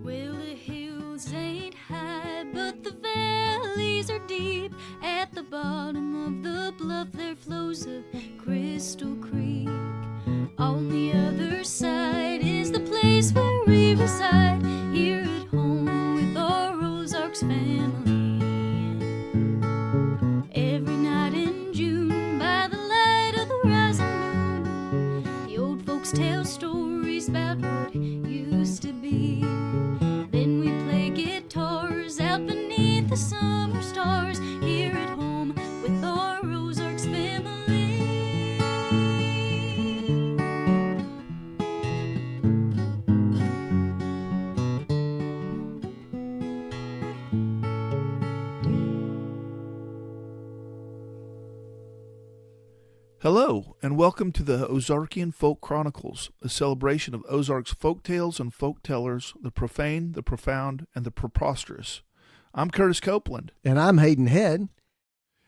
Well, the hills ain't high, but the valleys are deep. At the bottom of the bluff there flows a crystal creek. On the other side is the place where we reside, here at home with our Ozarks family. Every night in June, by the light of the rising moon, the old folks tell stories about what used to be. Then we play guitars out beneath the summer stars, here at home with our Ozarks family. Hello, and welcome to the Ozarkian Folk Chronicles, a celebration of Ozarks folktales and folk tellers, the profane, the profound, and the preposterous. I'm Curtis Copeland. And I'm Hayden Head.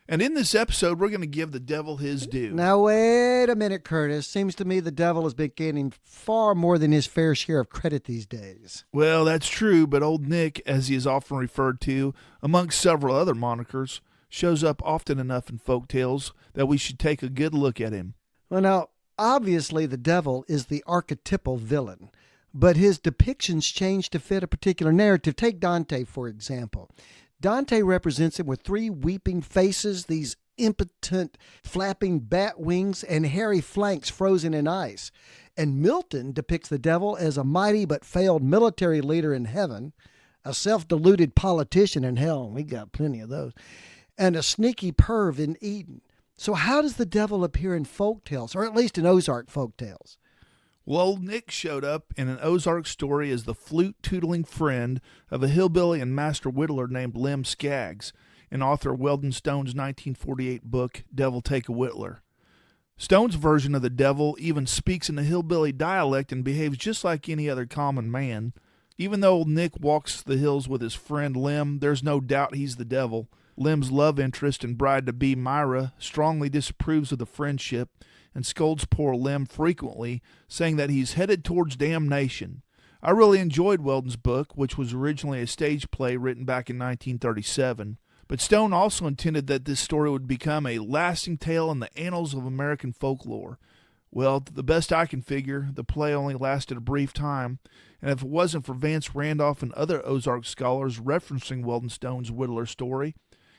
And in this episode, we're going to give the devil his due. Now, wait a minute, Curtis. Seems to me the devil has been getting far more than his fair share of credit these days. Well, that's true, but Old Nick, as he is often referred to, amongst several other monikers, shows up often enough in folk tales that we should take a good look at him. Well, now, obviously the devil is the archetypal villain, but his depictions change to fit a particular narrative. Take Dante, for example. Dante represents him with three weeping faces, these impotent flapping bat wings, and hairy flanks frozen in ice. And Milton depicts the devil as a mighty but failed military leader in heaven, a self-deluded politician in hell, and we got plenty of those, and a sneaky perv in Eden. So how does the devil appear in folk tales, or at least in Ozark folk tales? Well, Old Nick showed up in an Ozark story as the flute-tootling friend of a hillbilly and master whittler named Lem Skaggs, in author Weldon Stone's 1948 book, Devil Take a Whittler. Stone's version of the devil even speaks in a hillbilly dialect and behaves just like any other common man. Even though Old Nick walks the hills with his friend Lem, there's no doubt he's the devil. Lem's love interest and bride-to-be Myra strongly disapproves of the friendship and scolds poor Lem frequently, saying that he's headed towards damnation. I really enjoyed Weldon's book, which was originally a stage play written back in 1937, but Stone also intended that this story would become a lasting tale in the annals of American folklore. Well, to the best I can figure, the play only lasted a brief time, and if it wasn't for Vance Randolph and other Ozark scholars referencing Weldon Stone's Whittler story,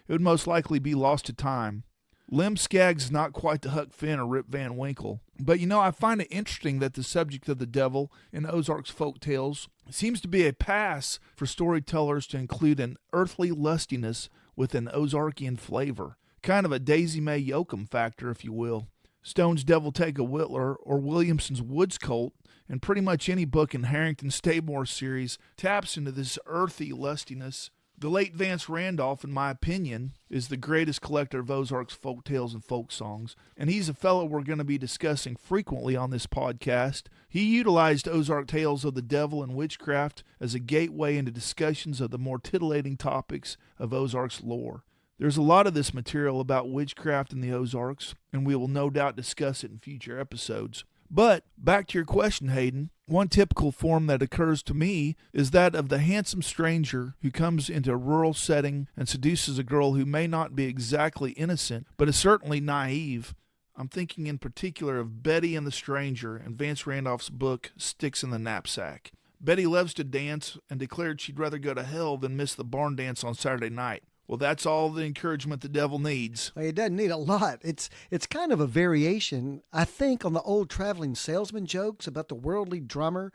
it would most likely be lost to time. Lem Skaggs is not quite the Huck Finn or Rip Van Winkle, but I find it interesting that the subject of the devil in Ozark's folk tales seems to be a pass for storytellers to include an earthly lustiness with an Ozarkian flavor, kind of a Daisy May Yoakum factor, if you will. Stone's Devil Take a Whittler or Williamson's Woods Colt, and pretty much any book in Harrington Stabemore's series taps into this earthy lustiness. The late Vance Randolph, in my opinion, is the greatest collector of Ozark's folk tales and folk songs, and he's a fellow we're going to be discussing frequently on this podcast. He utilized Ozark tales of the devil and witchcraft as a gateway into discussions of the more titillating topics of Ozark's lore. There's a lot of this material about witchcraft in the Ozarks, and we will no doubt discuss it in future episodes. But, back to your question, Hayden, one typical form that occurs to me is that of the handsome stranger who comes into a rural setting and seduces a girl who may not be exactly innocent, but is certainly naive. I'm thinking in particular of Betty and the Stranger in Vance Randolph's book, Sticks in the Knapsack. Betty loves to dance and declared she'd rather go to hell than miss the barn dance on Saturday night. Well, that's all the encouragement the devil needs. Well, he doesn't need a lot. It's kind of a variation, I think, on the old traveling salesman jokes about the worldly drummer.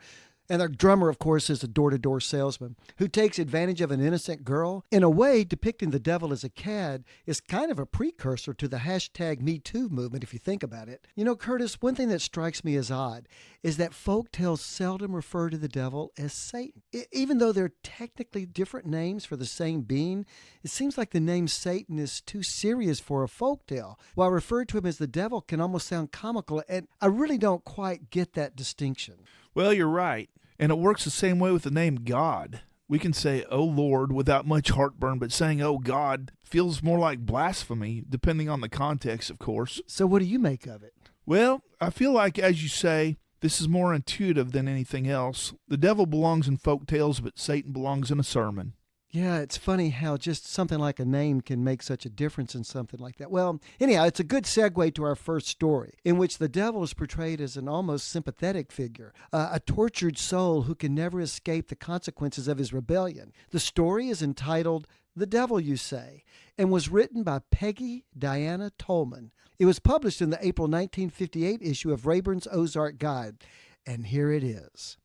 And the drummer, of course, is a door-to-door salesman who takes advantage of an innocent girl. In a way, depicting the devil as a cad is kind of a precursor to the #MeToo movement, if you think about it. Curtis, one thing that strikes me as odd is that folk tales seldom refer to the devil as Satan. Even though they're technically different names for the same being, it seems like the name Satan is too serious for a folk tale, while referred to him as the devil can almost sound comical, and I really don't quite get that distinction. Well, you're right. And it works the same way with the name God. We can say, "Oh Lord," without much heartburn, but saying, "Oh God," feels more like blasphemy, depending on the context, of course. So what do you make of it? Well, I feel like, as you say, this is more intuitive than anything else. The devil belongs in folk tales, but Satan belongs in a sermon. Yeah, it's funny how just something like a name can make such a difference in something like that. Well, anyhow, it's a good segue to our first story, in which the devil is portrayed as an almost sympathetic figure, a tortured soul who can never escape the consequences of his rebellion. The story is entitled The Devil, You Say, and was written by Peggy Diana Tolman. It was published in the April 1958 issue of Rayburn's Ozark Guide, and here it is.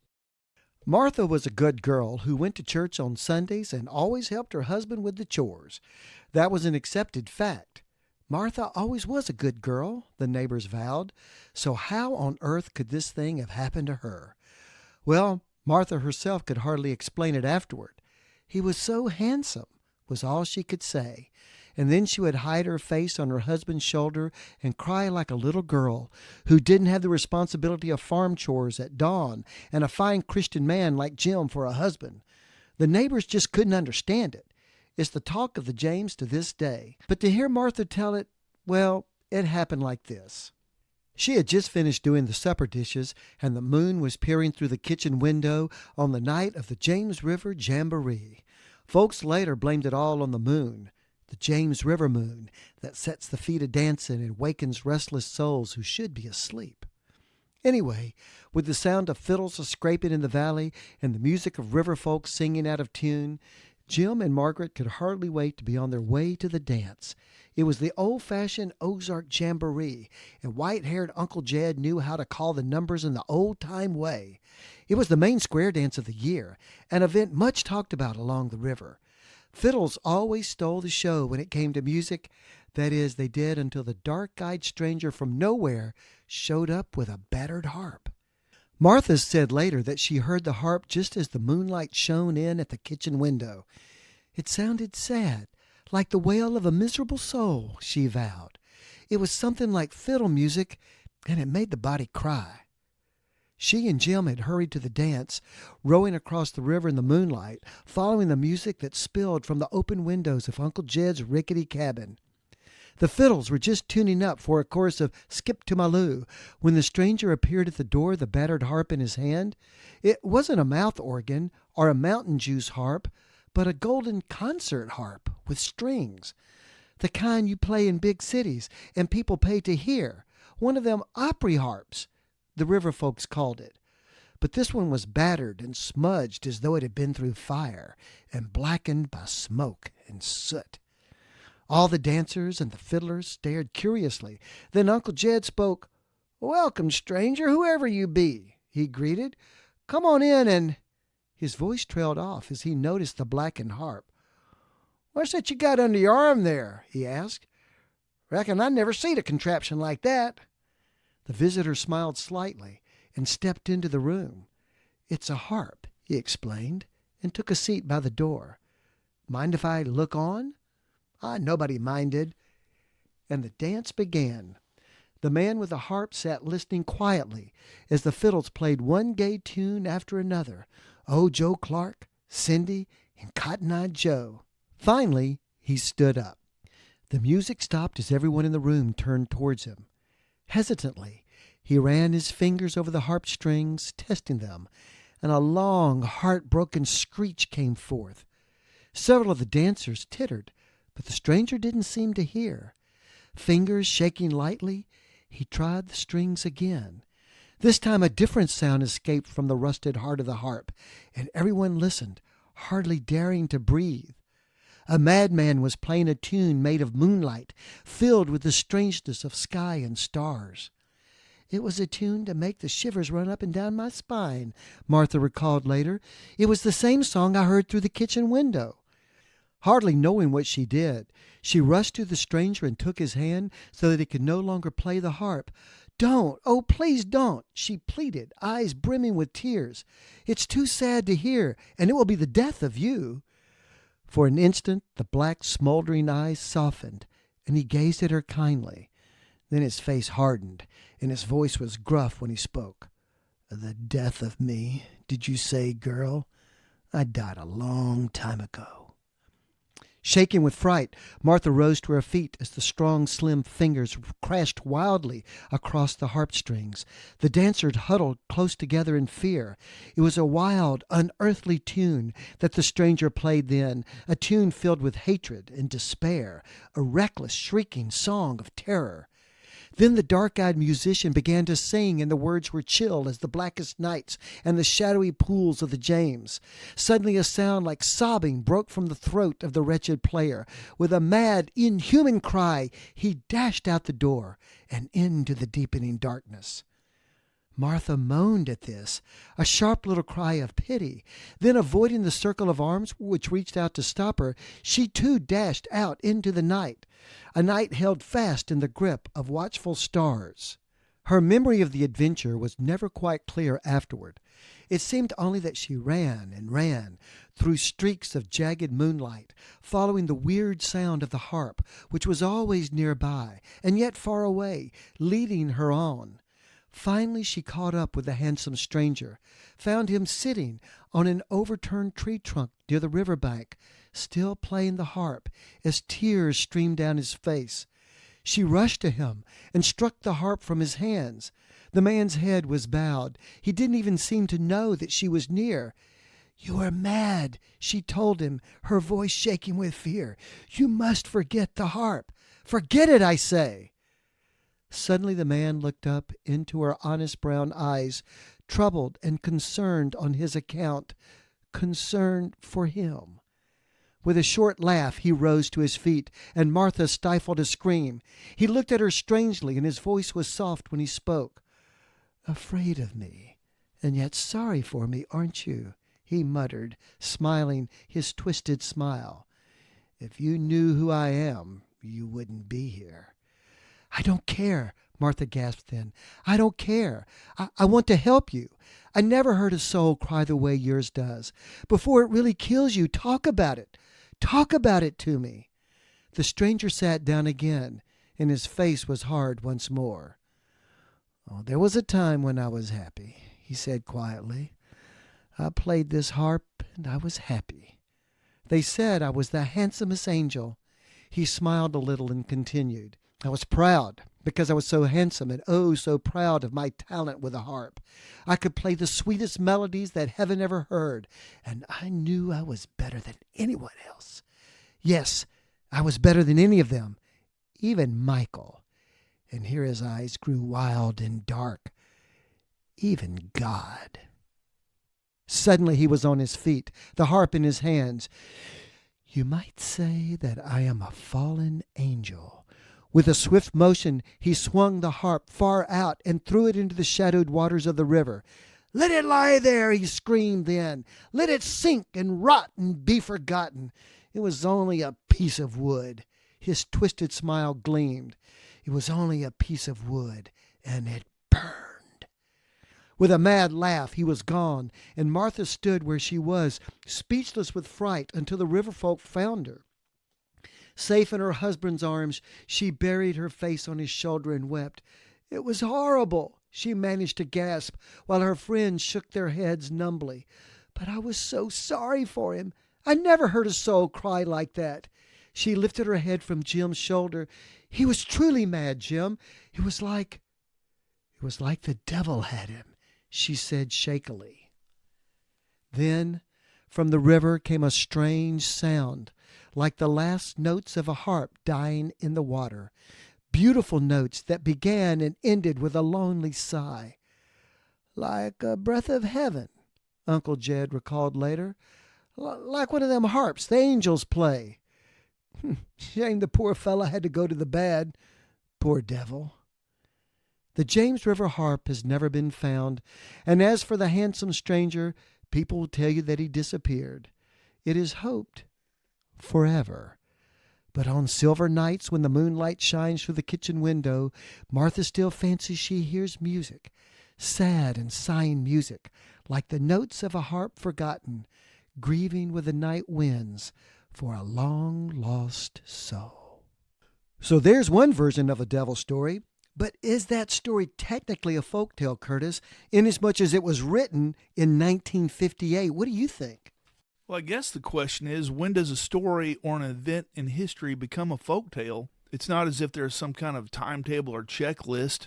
Martha was a good girl who went to church on Sundays and always helped her husband with the chores. That was an accepted fact. Martha always was a good girl, the neighbors vowed. So how on earth could this thing have happened to her? Well, Martha herself could hardly explain it afterward. He was so handsome, was all she could say. And then she would hide her face on her husband's shoulder and cry like a little girl who didn't have the responsibility of farm chores at dawn and a fine Christian man like Jim for a husband. The neighbors just couldn't understand it. It's the talk of the James to this day. But to hear Martha tell it, well, it happened like this. She had just finished doing the supper dishes, and the moon was peering through the kitchen window on the night of the James River Jamboree. Folks later blamed it all on the moon. The James River moon that sets the feet a-dancing and wakens restless souls who should be asleep. Anyway, with the sound of fiddles a-scraping in the valley and the music of river folks singing out of tune, Jim and Margaret could hardly wait to be on their way to the dance. It was the old-fashioned Ozark Jamboree, and white-haired Uncle Jed knew how to call the numbers in the old-time way. It was the main square dance of the year, an event much talked about along the river. Fiddles always stole the show when it came to music. That is, they did until the dark-eyed stranger from nowhere showed up with a battered harp. Martha said later that she heard the harp just as the moonlight shone in at the kitchen window. It sounded sad, like the wail of a miserable soul, she vowed. It was something like fiddle music, and it made the body cry. She and Jim had hurried to the dance, rowing across the river in the moonlight, following the music that spilled from the open windows of Uncle Jed's rickety cabin. The fiddles were just tuning up for a chorus of Skip to My Lou when the stranger appeared at the door, the battered harp in his hand. It wasn't a mouth organ or a mountain juice harp, but a golden concert harp with strings. The kind you play in big cities and people pay to hear. One of them Opry harps, the river folks called it. But this one was battered and smudged as though it had been through fire and blackened by smoke and soot. All the dancers and the fiddlers stared curiously. Then Uncle Jed spoke. "Welcome, stranger, whoever you be," he greeted. "Come on in and—" His voice trailed off as he noticed the blackened harp. "What's that you got under your arm there?" he asked. "Reckon I never seen a contraption like that." The visitor smiled slightly and stepped into the room. "It's a harp," he explained, and took a seat by the door. "Mind if I look on?" Nobody minded. And the dance began. The man with the harp sat listening quietly as the fiddles played one gay tune after another. Oh, Joe Clark, Cindy, and Cotton-Eyed Joe. Finally, he stood up. The music stopped as everyone in the room turned towards him. Hesitantly, he ran his fingers over the harp strings, testing them, and a long, heartbroken screech came forth. Several of the dancers tittered, but the stranger didn't seem to hear. Fingers shaking lightly, he tried the strings again. This time a different sound escaped from the rusted heart of the harp, and everyone listened, hardly daring to breathe. A madman was playing a tune made of moonlight, filled with the strangeness of sky and stars. "It was a tune to make the shivers run up and down my spine," Martha recalled later. "It was the same song I heard through the kitchen window." Hardly knowing what she did, she rushed to the stranger and took his hand so that he could no longer play the harp. "Don't! Oh, please don't!" she pleaded, eyes brimming with tears. "It's too sad to hear, and it will be the death of you." For an instant the black, smoldering eyes softened, and he gazed at her kindly. Then his face hardened, and his voice was gruff when he spoke. "The death of me, did you say, girl? I died a long time ago." Shaking with fright, Martha rose to her feet as the strong, slim fingers crashed wildly across the harp strings. The dancers huddled close together in fear. It was a wild, unearthly tune that the stranger played then, a tune filled with hatred and despair, a reckless, shrieking song of terror. Then the dark-eyed musician began to sing, and the words were chill as the blackest nights and the shadowy pools of the James. Suddenly a sound like sobbing broke from the throat of the wretched player. With a mad, inhuman cry, he dashed out the door and into the deepening darkness. Martha moaned at this, a sharp little cry of pity. Then, avoiding the circle of arms which reached out to stop her, she too dashed out into the night, a night held fast in the grip of watchful stars. Her memory of the adventure was never quite clear afterward. It seemed only that she ran and ran through streaks of jagged moonlight, following the weird sound of the harp, which was always nearby and yet far away, leading her on. Finally she caught up with the handsome stranger, found him sitting on an overturned tree trunk near the river bank, still playing the harp, as tears streamed down his face. She rushed to him and struck the harp from his hands. The man's head was bowed. He didn't even seem to know that she was near. "You are mad," she told him, her voice shaking with fear. "You must forget the harp. Forget it, I say." Suddenly the man looked up into her honest brown eyes, troubled and concerned on his account, concerned for him. With a short laugh he rose to his feet, and Martha stifled a scream. He looked at her strangely, and his voice was soft when he spoke. "Afraid of me, and yet sorry for me, aren't you?" he muttered, smiling his twisted smile. "If you knew who I am, you wouldn't be here." "I don't care," Martha gasped then. "I don't care. I want to help you. I never heard a soul cry the way yours does. Before it really kills you, talk about it. Talk about it to me." The stranger sat down again, and his face was hard once more. "Oh, there was a time when I was happy," he said quietly. "I played this harp, and I was happy. They said I was the handsomest angel." He smiled a little and continued. "I was proud because I was so handsome, and oh, so proud of my talent with a harp. I could play the sweetest melodies that heaven ever heard, and I knew I was better than anyone else. Yes, I was better than any of them, even Michael." And here his eyes grew wild and dark. "Even God." Suddenly he was on his feet, the harp in his hands. "You might say that I am a fallen angel." With a swift motion, he swung the harp far out and threw it into the shadowed waters of the river. "Let it lie there," he screamed then. "Let it sink and rot and be forgotten. It was only a piece of wood." His twisted smile gleamed. "It was only a piece of wood, and it burned." With a mad laugh, he was gone, and Martha stood where she was, speechless with fright, until the river folk found her. Safe in her husband's arms, she buried her face on his shoulder and wept. "It was horrible," she managed to gasp, while her friends shook their heads numbly. "But I was so sorry for him. I never heard a soul cry like that." She lifted her head from Jim's shoulder. "He was truly mad, Jim. It was like the devil had him," she said shakily. Then from the river came a strange sound, like the last notes of a harp dying in the water, beautiful notes that began and ended with a lonely sigh. "Like a breath of heaven," Uncle Jed recalled later. "Like one of them harps the angels play. Shame the poor fellow had to go to the bad. Poor devil." The James River harp has never been found, and as for the handsome stranger, people will tell you that he disappeared. It is hoped forever. But on silver nights when the moonlight shines through the kitchen window, Martha still fancies she hears music, sad and sighing music, like the notes of a harp forgotten, grieving with the night winds for a long-lost soul. So there's one version of a devil story. But is that story technically a folktale, Curtis, inasmuch as it was written in 1958? What do you think? Well, I guess the question is, when does a story or an event in history become a folk tale? It's not as if there's some kind of timetable or checklist.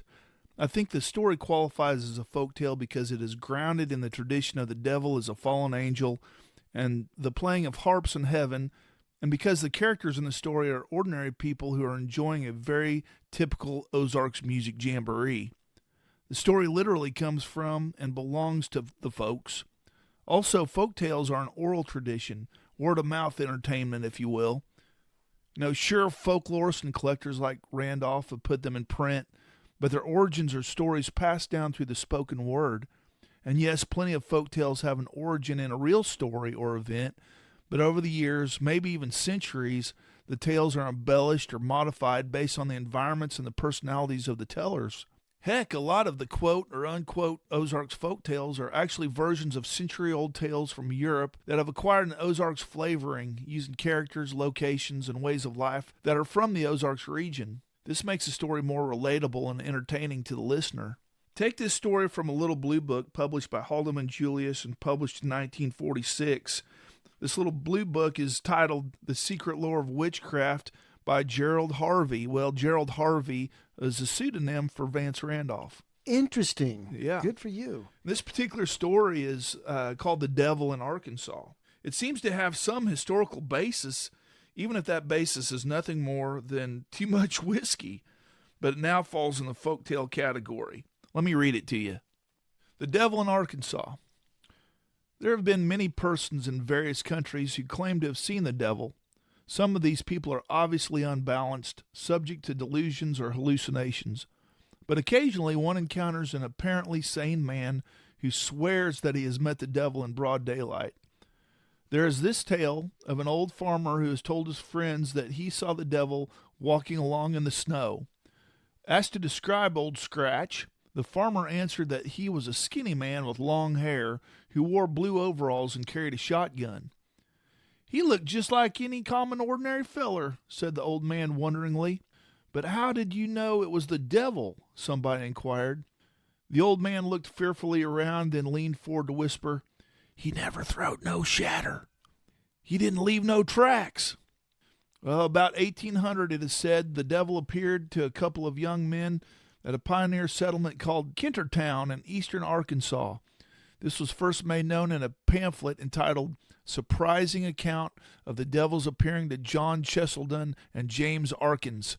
I think the story qualifies as a folk tale because it is grounded in the tradition of the devil as a fallen angel and the playing of harps in heaven, and because the characters in the story are ordinary people who are enjoying a very typical Ozarks music jamboree. The story literally comes from and belongs to the folks. Also, folk tales are an oral tradition, word-of-mouth entertainment, if you will. Sure, folklorists and collectors like Randolph have put them in print, but their origins are stories passed down through the spoken word. And yes, plenty of folk tales have an origin in a real story or event, but over the years, maybe even centuries, the tales are embellished or modified based on the environments and the personalities of the tellers. Heck, a lot of the quote or unquote Ozarks folk tales are actually versions of century-old tales from Europe that have acquired an Ozarks flavoring, using characters, locations, and ways of life that are from the Ozarks region. This makes the story more relatable and entertaining to the listener. Take this story from a little blue book published by Haldeman Julius and published in 1946. This little blue book is titled The Secret Lore of Witchcraft by Gerald Harvey. Well, Gerald Harvey is a pseudonym for Vance Randolph. Interesting. Yeah. Good for you. This particular story is called The Devil in Arkansas. It seems to have some historical basis, even if that basis is nothing more than too much whiskey, but it now falls in the folktale category. Let me read it to you. The Devil in Arkansas. There have been many persons in various countries who claim to have seen the devil. Some of these people are obviously unbalanced, subject to delusions or hallucinations. But occasionally one encounters an apparently sane man who swears that he has met the devil in broad daylight. There is this tale of an old farmer who has told his friends that he saw the devil walking along in the snow. Asked to describe Old Scratch, the farmer answered that he was a skinny man with long hair who wore blue overalls and carried a shotgun. "He looked just like any common ordinary feller," said the old man wonderingly. "But how did you know it was the devil?" somebody inquired. The old man looked fearfully around, then leaned forward to whisper, "He never throwed no shatter. He didn't leave no tracks." Well, about 1800, it is said, the devil appeared to a couple of young men at a pioneer settlement called Kintertown in eastern Arkansas. This was first made known in a pamphlet entitled Surprising Account of the Devil's Appearing to John Cheseldon and James Arkins.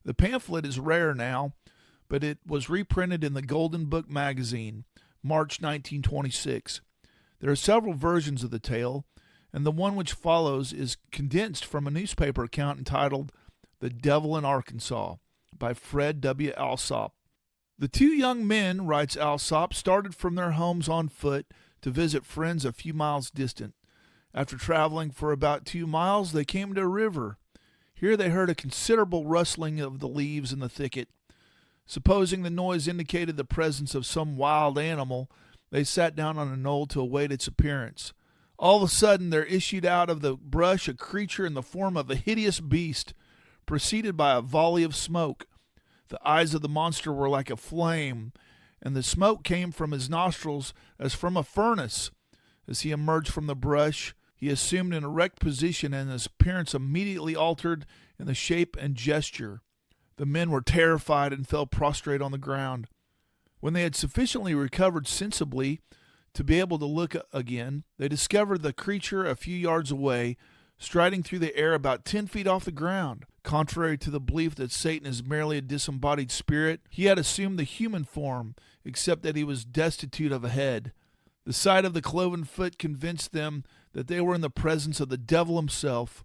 The pamphlet is rare now, but it was reprinted in the Golden Book magazine, March 1926. There are several versions of the tale, and the one which follows is condensed from a newspaper account entitled The Devil in Arkansas by Fred W. Alsop. The two young men, writes Alsop, started from their homes on foot to visit friends a few miles distant. After traveling for about 2 miles, they came to a river. Here they heard a considerable rustling of the leaves in the thicket. Supposing the noise indicated the presence of some wild animal, they sat down on a knoll to await its appearance. All of a sudden there issued out of the brush a creature in the form of a hideous beast, preceded by a volley of smoke. The eyes of the monster were like a flame, and the smoke came from his nostrils as from a furnace. As he emerged from the brush, he assumed an erect position, and his appearance immediately altered in the shape and gesture. The men were terrified and fell prostrate on the ground. When they had sufficiently recovered sensibly to be able to look again, they discovered the creature a few yards away, striding through the air about 10 feet off the ground. Contrary to the belief that Satan is merely a disembodied spirit, he had assumed the human form, except that he was destitute of a head. The sight of the cloven foot convinced them that they were in the presence of the devil himself.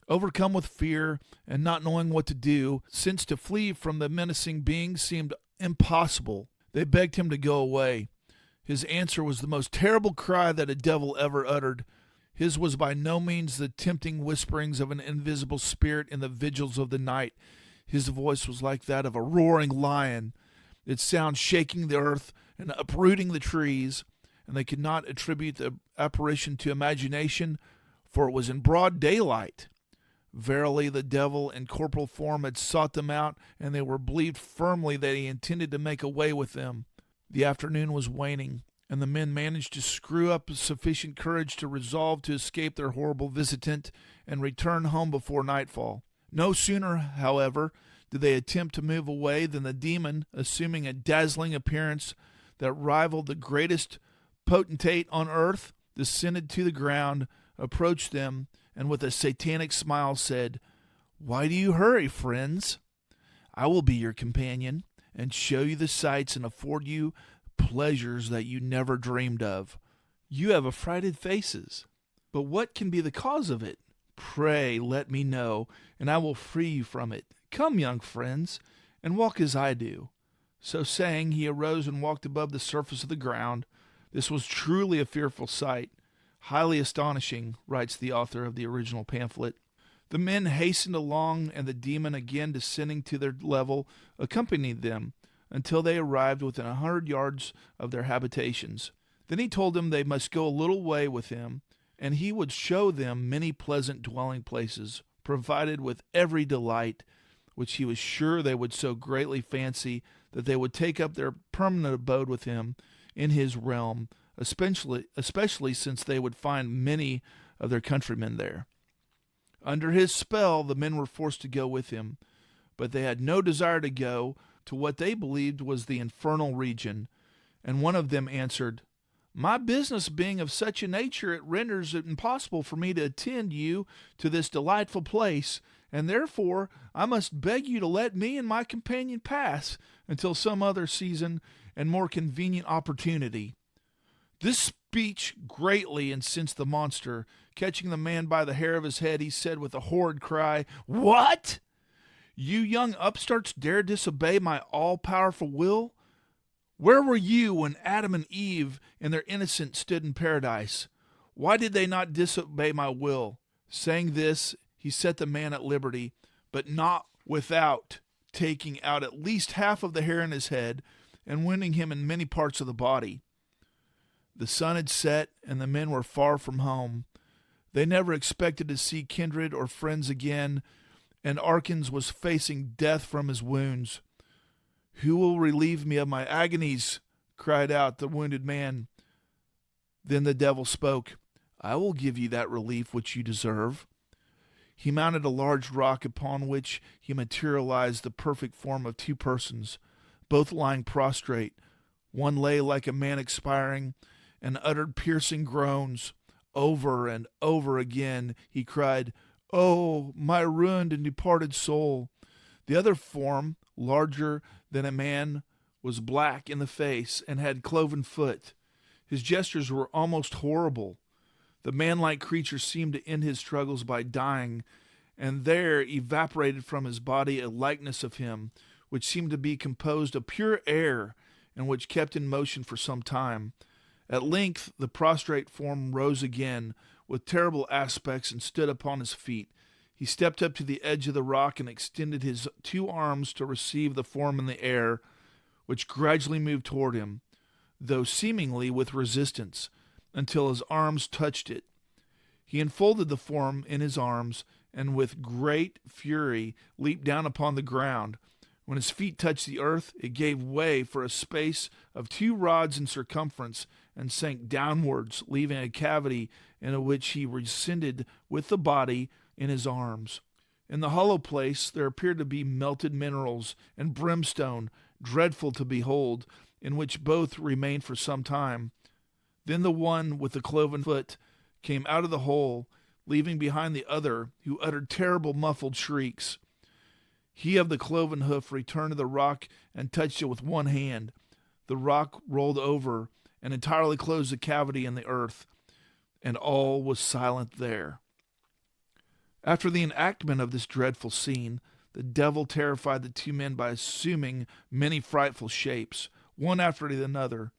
Overcome with fear and not knowing what to do, since to flee from the menacing being seemed impossible, they begged him to go away. His answer was the most terrible cry that a devil ever uttered. His was by no means the tempting whisperings of an invisible spirit in the vigils of the night. His voice was like that of a roaring lion, its sound shaking the earth and uprooting the trees, and they could not attribute the apparition to imagination, for it was in broad daylight. Verily, the devil in corporal form had sought them out, and they were believed firmly that he intended to make away with them. The afternoon was waning, and the men managed to screw up sufficient courage to resolve to escape their horrible visitant and return home before nightfall. No sooner, however, did they attempt to move away than the demon, assuming a dazzling appearance that rivaled the greatest potentate on earth, descended to the ground, approached them, and with a satanic smile said, "Why do you hurry, friends? I will be your companion and show you the sights and afford you pleasures that you never dreamed of. You have affrighted faces, but what can be the cause of it? Pray let me know, and I will free you from it. Come, young friends, and walk as I do." So saying, he arose and walked above the surface of the ground. This was truly a fearful sight, highly astonishing, writes the author of the original pamphlet. The men hastened along, and the demon, again descending to their level, accompanied them until they arrived within 100 yards of their habitations. Then he told them they must go a little way with him, and he would show them many pleasant dwelling places, provided with every delight, which he was sure they would so greatly fancy that they would take up their permanent abode with him in his realm, especially since they would find many of their countrymen there. Under his spell, the men were forced to go with him, but they had no desire to go to what they believed was the infernal region, and one of them answered, "My business being of such a nature, it renders it impossible for me to attend you to this delightful place, and therefore I must beg you to let me and my companion pass until some other season and more convenient opportunity." This speech greatly incensed the monster. Catching the man by the hair of his head, he said with a horrid cry, "What? You young upstarts dare disobey my all-powerful will? Where were you when Adam and Eve in their innocence stood in paradise? Why did they not disobey my will?" Saying this, he set the man at liberty, but not without taking out at least half of the hair in his head and wounding him in many parts of the body. The sun had set, and the men were far from home. They never expected to see kindred or friends again, and Arkins was facing death from his wounds. "Who will relieve me of my agonies?" cried out the wounded man. Then the devil spoke. "I will give you that relief which you deserve." He mounted a large rock upon which he materialized the perfect form of two persons, both lying prostrate. One lay like a man expiring, and uttered piercing groans. Over and over again he cried, "Oh, my ruined and departed soul!" The other form, larger than a man, was black in the face and had cloven foot. His gestures were almost horrible. The man-like creature seemed to end his struggles by dying, and there evaporated from his body a likeness of him, which seemed to be composed of pure air, and which kept in motion for some time. At length the prostrate form rose again, with terrible aspects, and stood upon his feet. He stepped up to the edge of the rock and extended his two arms to receive the form in the air, which gradually moved toward him, though seemingly with resistance, until his arms touched it. He enfolded the form in his arms, and with great fury leaped down upon the ground. When his feet touched the earth, it gave way for a space of 2 rods in circumference, and sank downwards, leaving a cavity into which he descended with the body in his arms. In the hollow place there appeared to be melted minerals and brimstone, dreadful to behold, in which both remained for some time. Then the one with the cloven foot came out of the hole, leaving behind the other, who uttered terrible muffled shrieks. He of the cloven hoof returned to the rock and touched it with one hand. The rock rolled over and entirely closed the cavity in the earth, and all was silent there. After the enactment of this dreadful scene, the devil terrified the 2 men by assuming many frightful shapes, one after another.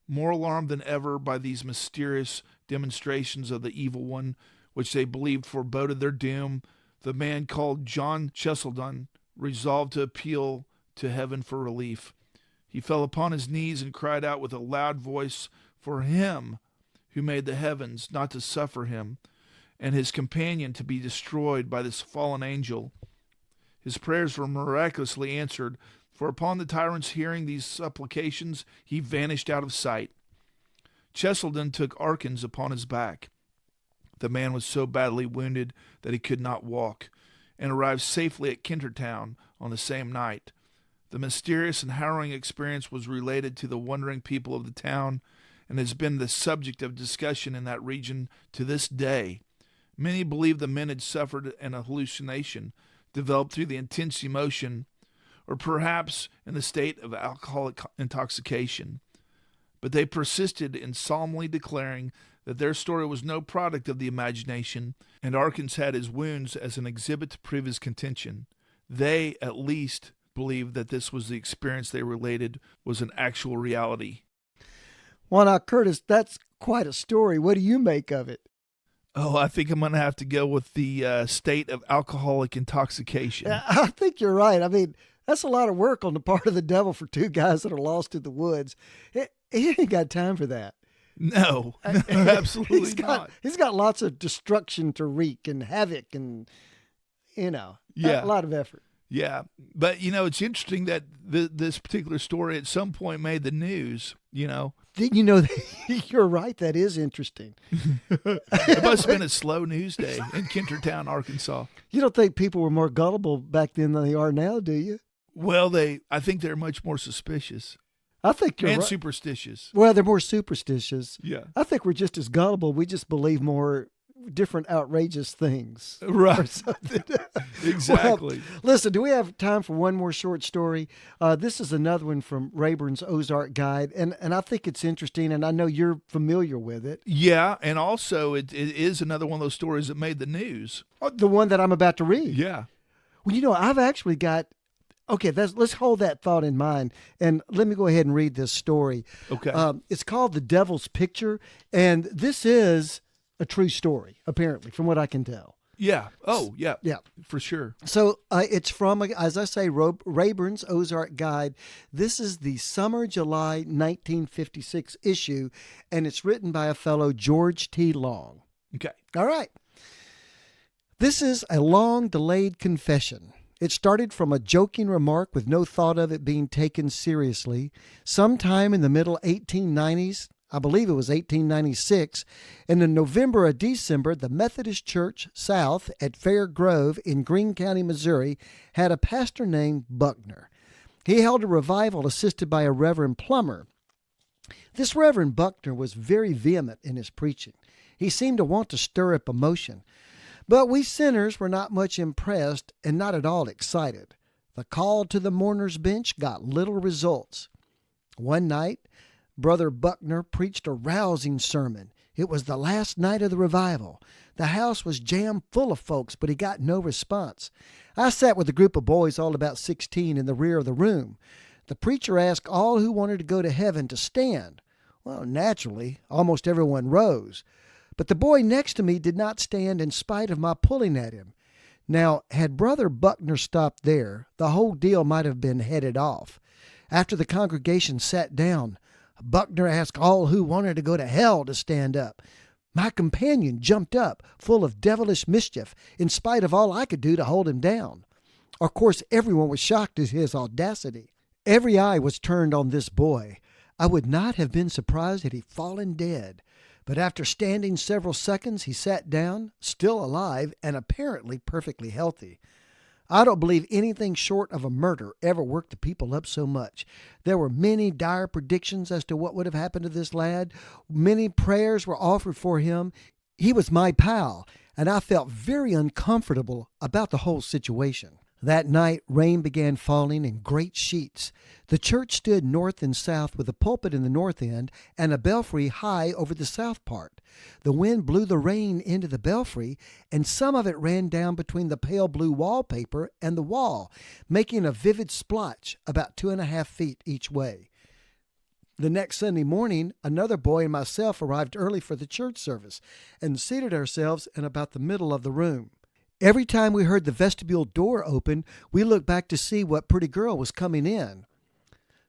More alarmed than ever by these mysterious demonstrations of the evil one, which they believed foreboded their doom, the man called John Cheseldon resolved to appeal to heaven for relief. He fell upon his knees and cried out with a loud voice for him who made the heavens not to suffer him, and his companion to be destroyed by this fallen angel. His prayers were miraculously answered, for upon the tyrant's hearing these supplications, he vanished out of sight. Cheselden took Arkins upon his back. The man was so badly wounded that he could not walk, and arrived safely at Kintertown on the same night. The mysterious and harrowing experience was related to the wondering people of the town, and has been the subject of discussion in that region to this day. Many believe the men had suffered an hallucination developed through the intense emotion, or perhaps in the state of alcoholic intoxication. But they persisted in solemnly declaring that their story was no product of the imagination, and Arkins had his wounds as an exhibit to prove his contention. They, at least, believed that this was the experience they related was an actual reality. Well, now, Curtis, that's quite a story. What do you make of it? Oh, I think I'm going to have to go with the state of alcoholic intoxication. I think you're right. I mean, that's a lot of work on the part of the devil for two guys that are lost in the woods. He ain't got time for that. No, absolutely not. He's got lots of destruction to wreak and havoc and, a lot of effort. Yeah, but, it's interesting that this particular story at some point made the news, You're right. That is interesting. It must have been a slow news day in Kintertown, Arkansas. You don't think people were more gullible back then than they are now, do you? Well, I think they're much more suspicious. I think you're right. And superstitious. Well, they're more superstitious. Yeah. I think we're just as gullible. We just believe more different outrageous things. Right. Or something. Exactly. Well, listen, do we have time for one more short story? This is another one from Rayburn's Ozark Guide, and I think it's interesting, and I know you're familiar with it. Yeah, and also it is another one of those stories that made the news. The one that I'm about to read. Yeah. Well, I've actually got... Okay, let's hold that thought in mind, and let me go ahead and read this story. Okay. It's called The Devil's Picture, and this is a true story, apparently, from what I can tell. Yeah. Oh, yeah. Yeah. For sure. So it's from, as I say, Rayburn's Ozark Guide. This is the summer-July 1956 issue, and it's written by a fellow, George T. Long. Okay. All right. This is a long-delayed confession. It started from a joking remark with no thought of it being taken seriously. Sometime in the middle 1890s, I believe it was 1896, and in November or December, the Methodist Church South at Fair Grove in Greene County, Missouri, had a pastor named Buckner. He held a revival assisted by a Reverend Plummer. This Reverend Buckner was very vehement in his preaching. He seemed to want to stir up emotion. But we sinners were not much impressed and not at all excited. The call to the mourner's bench got little results. One night, Brother Buckner preached a rousing sermon. It was the last night of the revival. The house was jammed full of folks, but he got no response. I sat with a group of boys, all about 16, in the rear of the room. The preacher asked all who wanted to go to heaven to stand. Well, naturally, almost everyone rose. But the boy next to me did not stand in spite of my pulling at him. Now, had Brother Buckner stopped there, the whole deal might have been headed off. After the congregation sat down, Buckner asked all who wanted to go to hell to stand up. My companion jumped up, full of devilish mischief, in spite of all I could do to hold him down. Of course, everyone was shocked at his audacity. Every eye was turned on this boy. I would not have been surprised had he fallen dead. But after standing several seconds, he sat down, still alive and apparently perfectly healthy. I don't believe anything short of a murder ever worked the people up so much. There were many dire predictions as to what would have happened to this lad. Many prayers were offered for him. He was my pal, and I felt very uncomfortable about the whole situation. That night, rain began falling in great sheets. The church stood north and south with a pulpit in the north end and a belfry high over the south part. The wind blew the rain into the belfry, and some of it ran down between the pale blue wallpaper and the wall, making a vivid splotch about 2.5 feet each way. The next Sunday morning, another boy and myself arrived early for the church service and seated ourselves in about the middle of the room. Every time we heard the vestibule door open, we looked back to see what pretty girl was coming in.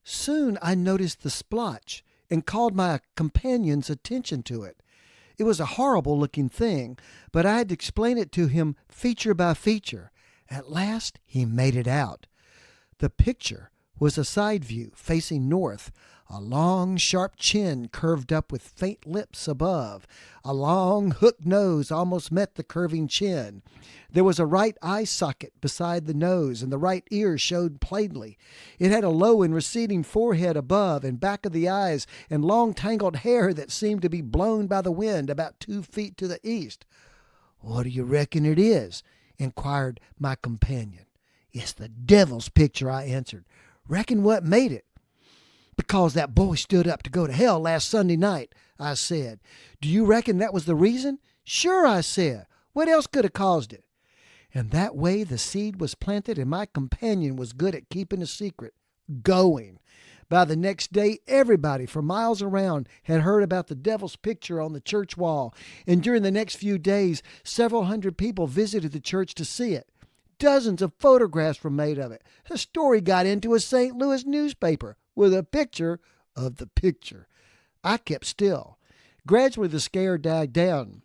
Soon I noticed the splotch and called my companion's attention to it. It was a horrible-looking thing, but I had to explain it to him feature by feature. At last he made it out. The picture was a side view facing north. A long, sharp chin curved up with faint lips above. A long, hooked nose almost met the curving chin. There was a right eye socket beside the nose, and the right ear showed plainly. It had a low and receding forehead above and back of the eyes, and long tangled hair that seemed to be blown by the wind about 2 feet to the east. "What do you reckon it is?" inquired my companion. "It's the devil's picture," I answered. "Reckon what made it?" "Because that boy stood up to go to hell last Sunday night," I said. "Do you reckon that was the reason?" "Sure," I said. "What else could have caused it?" And that way the seed was planted, and my companion was good at keeping a secret. Going. By the next day, everybody for miles around had heard about the devil's picture on the church wall, and during the next few days, several hundred people visited the church to see it. Dozens of photographs were made of it. The story got into a St. Louis newspaper with a picture of the picture. I kept still. Gradually, the scare died down.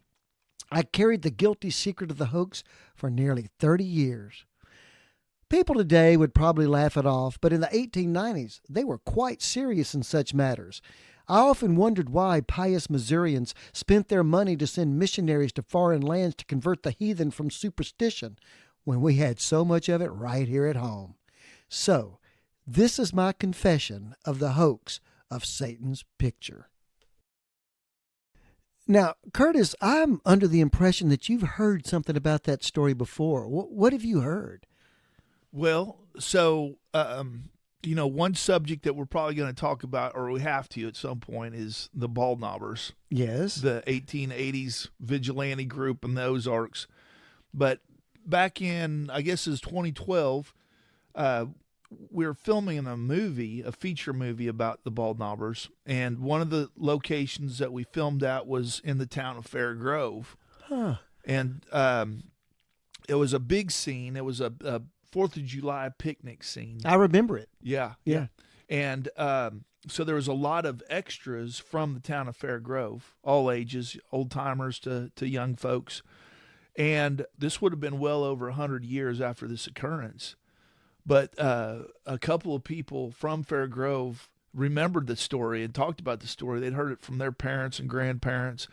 I carried the guilty secret of the hoax for nearly 30 years. People today would probably laugh it off, but in the 1890s, they were quite serious in such matters. I often wondered why pious Missourians spent their money to send missionaries to foreign lands to convert the heathen from superstition, when we had so much of it right here at home. So, this is my confession of the hoax of Satan's picture. Now, Curtis, I'm under the impression that you've heard something about that story before. What have you heard? Well, so, one subject that we're probably going to talk about, or we have to at some point, is the Bald Knobbers. Yes. The 1880s vigilante group in the Ozarks. But back in, I guess it was 2012, we were filming a feature movie about the Bald Knobbers, and one of the locations that we filmed at was in the town of Fair Grove. Huh. And it was a big scene. It was a 4th of July picnic scene. I remember it. Yeah. And so there was a lot of extras from the town of Fair Grove, all ages, old timers to young folks. And this would have been well over 100 years after this occurrence. But a couple of people from Fair Grove remembered the story and talked about the story. They'd heard it from their parents and grandparents.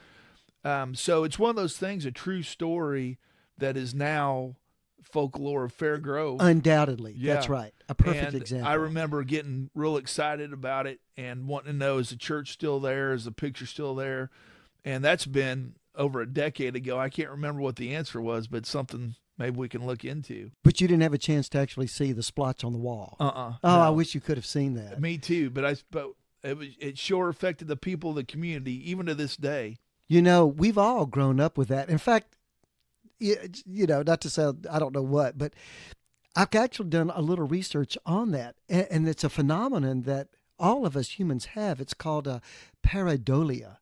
So it's one of those things, a true story that is now folklore of Fair Grove. Undoubtedly. Yeah. That's right. A perfect And example. I remember getting real excited about it and wanting to know, is the church still there? Is the picture still there? And that's been over a decade ago. I can't remember what the answer was, but something maybe we can look into. But you didn't have a chance to actually see the splotch on the wall. No. I wish you could have seen that. Me too, but it sure affected the people of the community, even to this day. You know, we've all grown up with that. In fact, not to say I don't know what, but I've actually done a little research on that, and it's a phenomenon that all of us humans have. It's called pareidolia,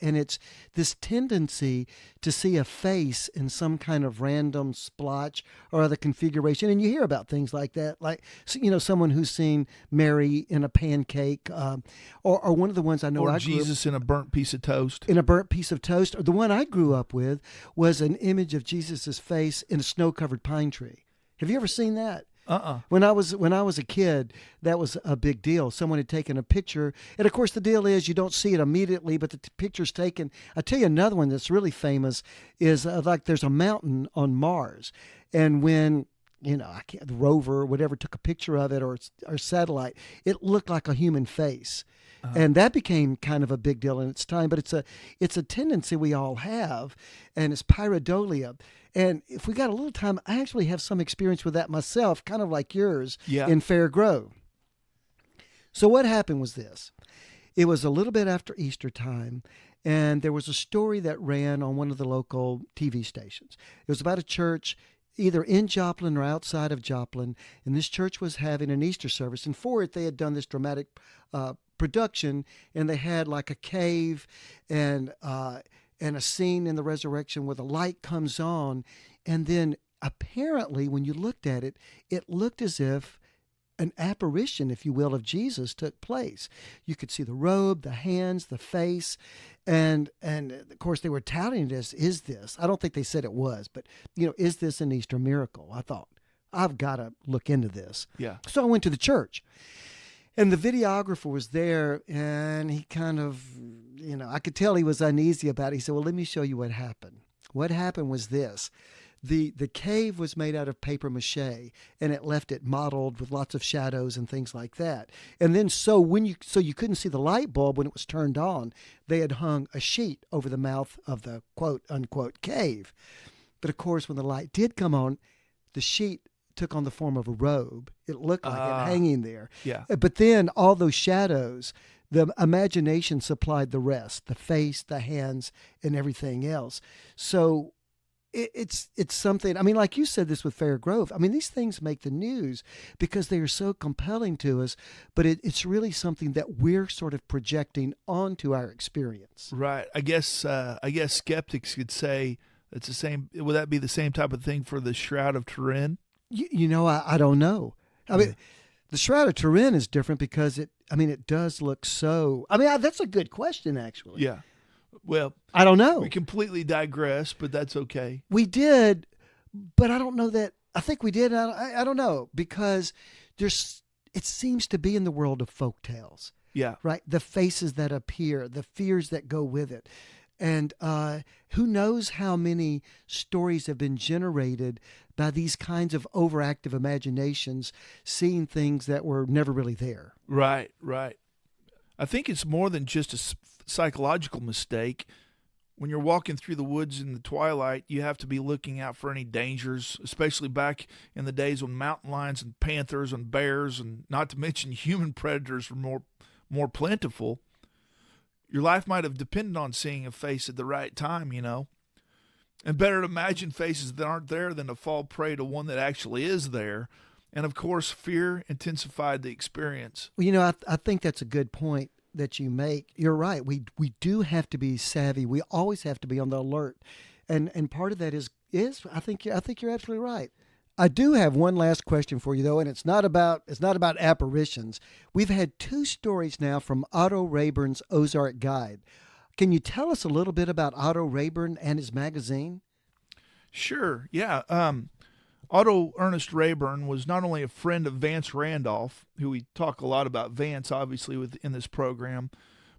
and it's this tendency to see a face in some kind of random splotch or other configuration. And you hear about things like that, like, someone who's seen Mary in a pancake, or one of the ones I know. Or Jesus in a burnt piece of toast. In a burnt piece of toast. Or the one I grew up with was an image of Jesus's face in a snow-covered pine tree. Have you ever seen that? When I was a kid, that was a big deal. Someone had taken a picture, and of course the deal is you don't see it immediately, but the picture's taken. I'll tell you another one that's really famous is like there's a mountain on Mars, and when the rover or whatever took a picture of it or satellite, it looked like a human face. And that became kind of a big deal in its time, but it's a tendency we all have, and it's pareidolia. And if we got a little time, I actually have some experience with that myself, kind of like yours, in Fair Grove. So what happened was this. It was a little bit after Easter time, and there was a story that ran on one of the local TV stations. It was about a church either in Joplin or outside of Joplin, and this church was having an Easter service, and for it they had done this dramatic production, and they had like a cave and a scene in the resurrection where the light comes on, and then apparently when you looked at it, it looked as if an apparition, if you will, of Jesus took place. You could see the robe, the hands, the face, and of course they were touting this. Is this? I don't think they said it was, but is this an Easter miracle? I thought, I've got to look into this. Yeah. So I went to the church. And the videographer was there, and he kind of, I could tell he was uneasy about it. He said, well, let me show you what happened. What happened was this. The cave was made out of paper mache, and it left it mottled with lots of shadows and things like that. And then so you couldn't see the light bulb when it was turned on, they had hung a sheet over the mouth of the quote unquote cave. But of course, when the light did come on, the sheet took on the form of a robe. It looked like it hanging there. Yeah. But then all those shadows, the imagination supplied the rest, the face, the hands, and everything else. So it's something, I mean, like you said this with Fair Grove, I mean, these things make the news because they are so compelling to us, but it's really something that we're sort of projecting onto our experience. Right. I guess skeptics could say it's the same. Would that be the same type of thing for the Shroud of Turin? I don't know. I mean, the Shroud of Turin is different because it does look so, that's a good question, actually. Yeah. Well, I don't know. We completely digress, but that's okay. We did, but I don't know that, I think we did. I don't know, because it seems to be in the world of folk tales. Yeah. Right. The faces that appear, the fears that go with it. And who knows how many stories have been generated by these kinds of overactive imaginations, seeing things that were never really there. Right. I think it's more than just a psychological mistake. When you're walking through the woods in the twilight, you have to be looking out for any dangers, especially back in the days when mountain lions and panthers and bears, and not to mention human predators, were more plentiful. Your life might have depended on seeing a face at the right time, And better to imagine faces that aren't there than to fall prey to one that actually is there. And of course, fear intensified the experience. Well, I think that's a good point that you make. You're right. We do have to be savvy. We always have to be on the alert. And part of that is I think you're absolutely right. I do have one last question for you, though, and it's not about apparitions. We've had 2 stories now from Otto Rayburn's Ozark Guide. Can you tell us a little bit about Otto Rayburn and his magazine? Sure, yeah. Otto Ernest Rayburn was not only a friend of Vance Randolph, who we talk a lot about Vance, obviously, in this program,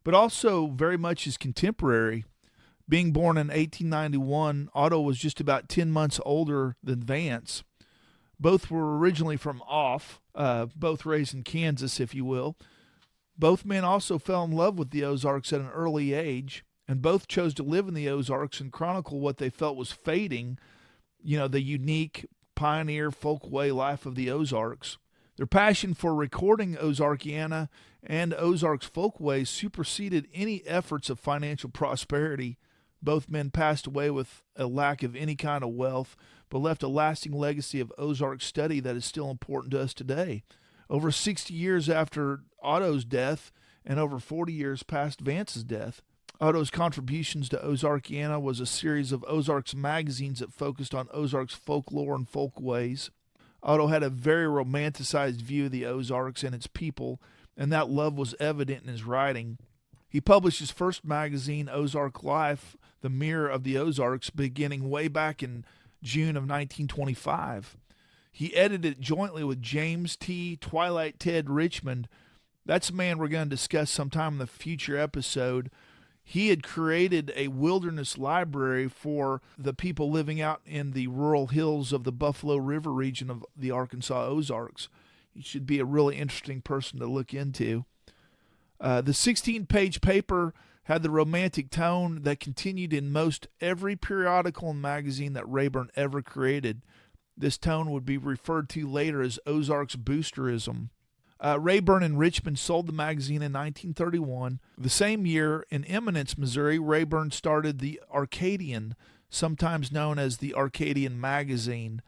but also very much his contemporary. Being born in 1891, Otto was just about 10 months older than Vance. Both were originally from both raised in Kansas, if you will. Both men also fell in love with the Ozarks at an early age, and both chose to live in the Ozarks and chronicle what they felt was fading, the unique pioneer folkway life of the Ozarks. Their passion for recording Ozarkiana and Ozarks folkways superseded any efforts of financial prosperity. Both men passed away with a lack of any kind of wealth, but left a lasting legacy of Ozark study that is still important to us today. Over 60 years after Otto's death and over 40 years past Vance's death, Otto's contributions to Ozarkiana was a series of Ozarks magazines that focused on Ozarks folklore and folkways. Otto had a very romanticized view of the Ozarks and its people, and that love was evident in his writing. He published his first magazine, Ozark Life, The Mirror of the Ozarks, beginning way back in June of 1925. He edited it jointly with James T. Twilight Ted Richmond. That's a man we're going to discuss sometime in the future episode. He had created a wilderness library for the people living out in the rural hills of the Buffalo River region of the Arkansas Ozarks. He should be a really interesting person to look into. The 16-page paper had the romantic tone that continued in most every periodical and magazine that Rayburn ever created. This tone would be referred to later as Ozarks boosterism. Rayburn and Richmond sold the magazine in 1931. The same year, in Eminence, Missouri, Rayburn started the Arcadian, sometimes known as the Arcadian Magazine.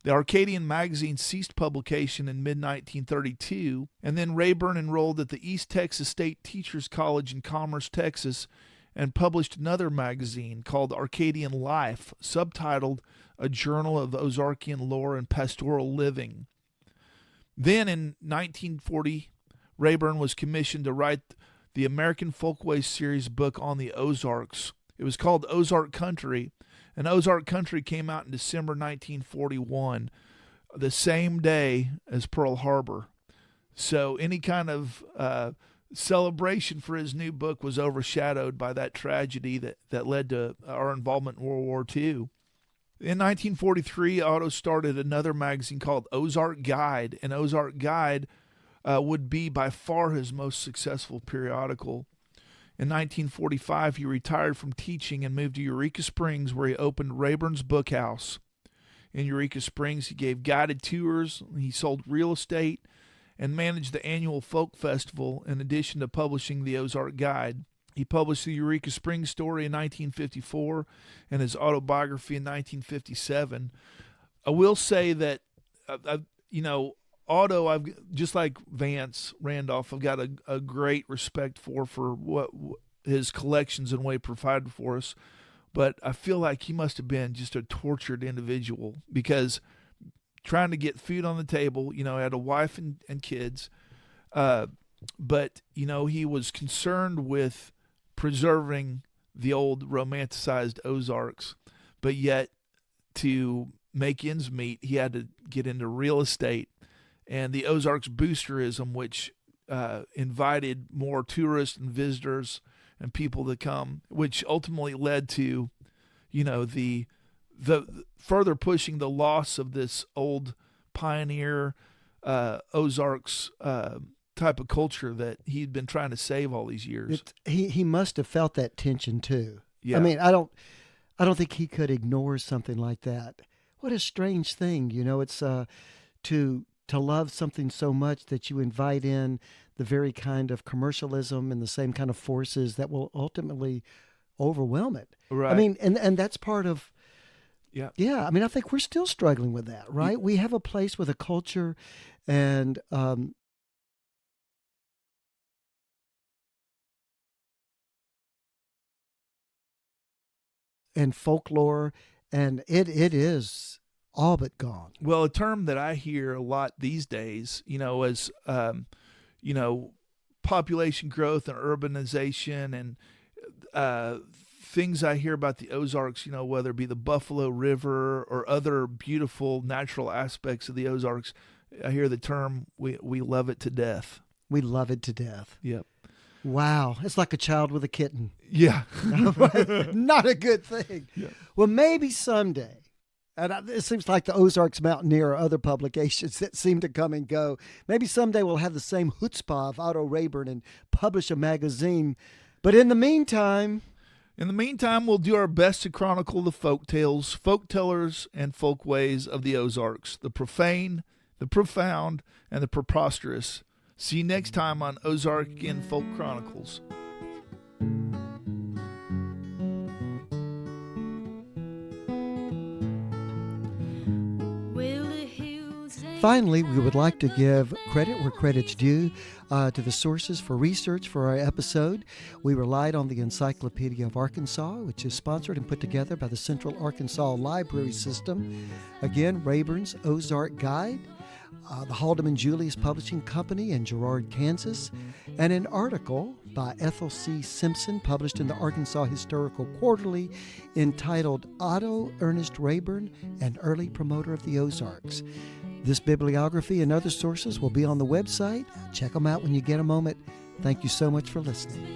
The Arcadian Magazine ceased publication in mid-1932, and then Rayburn enrolled at the East Texas State Teachers College in Commerce, Texas, and published another magazine called Arcadian Life, subtitled A Journal of Ozarkian Lore and Pastoral Living. Then in 1940, Rayburn was commissioned to write the American Folkways series book on the Ozarks. It was called Ozark Country, and Ozark Country came out in December 1941. the same day as Pearl Harbor. So any kind of celebration for his new book was overshadowed by that tragedy that led to our involvement in World War II. In 1943, Otto started another magazine called Ozark Guide, and Ozark Guide would be by far his most successful periodical. In 1945, he retired from teaching and moved to Eureka Springs, where he opened Rayburn's Book House. In Eureka Springs, he gave guided tours, he sold real estate, and managed the annual folk festival in addition to publishing the Ozark Guide. He published the Eureka Springs story in 1954 and his autobiography in 1957. I will say that, Otto, I've just like Vance Randolph, I've got a great respect for what his collections and what he provided for us. But I feel like he must have been just a tortured individual, because trying to get food on the table, had a wife and kids, but he was concerned with preserving the old romanticized Ozarks, but yet to make ends meet, he had to get into real estate and the Ozarks boosterism, which invited more tourists and visitors and people to come, which ultimately led to, the further pushing the loss of this old pioneer Ozarks type of culture that he'd been trying to save all these years. He must have felt that tension too. Yeah. I mean, I don't think he could ignore something like that. What a strange thing, it's to love something so much that you invite in the very kind of commercialism and the same kind of forces that will ultimately overwhelm it. Right. I mean, and that's part of. Yeah. Yeah. I mean, I think we're still struggling with that, right? We have a place with a culture and folklore, and it is all but gone. Well, a term that I hear a lot these days, as population growth and urbanization and things I hear about the Ozarks, whether it be the Buffalo River or other beautiful natural aspects of the Ozarks, I hear the term, we love it to death. We love it to death. Yep. Wow. It's like a child with a kitten. Yeah. Not a good thing. Yeah. Well, maybe someday, and it seems like the Ozarks Mountaineer or other publications that seem to come and go, maybe someday we'll have the same chutzpah of Otto Rayburn and publish a magazine. But in the meantime, we'll do our best to chronicle the folk tales, folk tellers, and folk ways of the Ozarks, the profane, the profound, and the preposterous. See you next time on Ozarkian Folk Chronicles. Finally, we would like to give credit where credit's due to the sources for research for our episode. We relied on the Encyclopedia of Arkansas, which is sponsored and put together by the Central Arkansas Library System. Again, Rayburn's Ozark Guide, the Haldeman Julius Publishing Company in Girard, Kansas, and an article by Ethel C. Simpson published in the Arkansas Historical Quarterly entitled Otto Ernest Rayburn, an Early Promoter of the Ozarks. This bibliography and other sources will be on the website. Check them out when you get a moment. Thank you so much for listening.